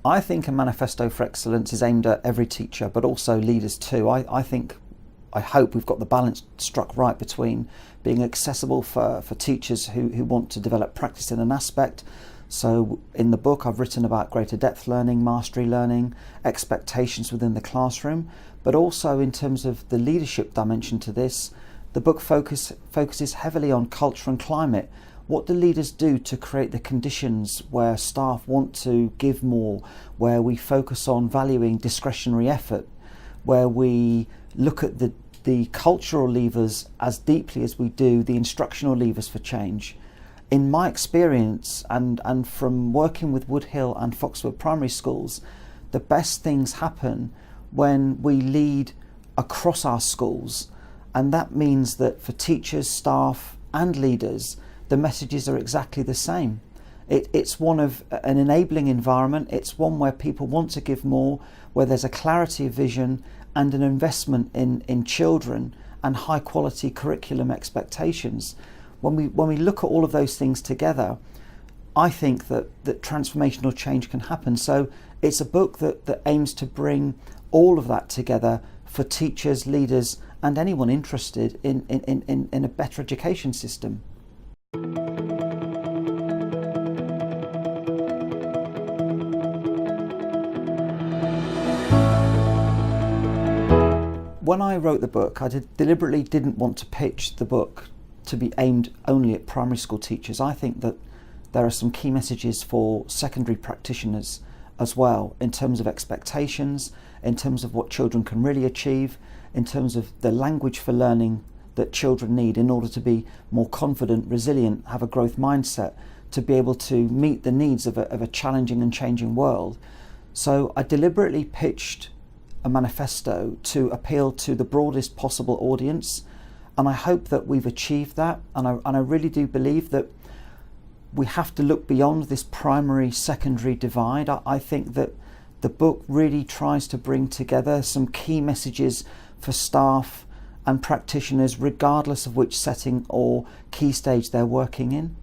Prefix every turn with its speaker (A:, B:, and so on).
A: I think A Manifesto for Excellence is aimed at every teacher, but also leaders too. I hope we've got the balance struck right between being accessible for teachers who want to develop practice in an aspect. So in the book I've written about greater depth learning, mastery learning, expectations within the classroom, but also in terms of the leadership dimension to this, the book focuses heavily on culture and climate. What do leaders do to create the conditions where staff want to give more, where we focus on valuing discretionary effort, where we look at the cultural levers as deeply as we do the instructional levers for change? In my experience and from working with Woodhill and Foxwood primary schools, the best things happen when we lead across our schools, and that means that for teachers, staff and leaders, the messages are exactly the same. It's one of an enabling environment. It's one where people want to give more, where there's a clarity of vision and an investment in children and high quality curriculum expectations. When we look at all of those things together, I think that transformational change can happen. So it's a book that aims to bring all of that together for teachers, leaders and anyone interested in a better education system. When I wrote the book, I deliberately didn't want to pitch the book to be aimed only at primary school teachers. I think that there are some key messages for secondary practitioners as well, in terms of expectations, in terms of what children can really achieve, in terms of the language for learning that children need in order to be more confident, resilient, have a growth mindset, to be able to meet the needs of a challenging and changing world. So I deliberately pitched a manifesto to appeal to the broadest possible audience, and I hope that we've achieved that, and I really do believe that we have to look beyond this primary secondary divide. I think that the book really tries to bring together some key messages for staff and practitioners, regardless of which setting or key stage they're working in.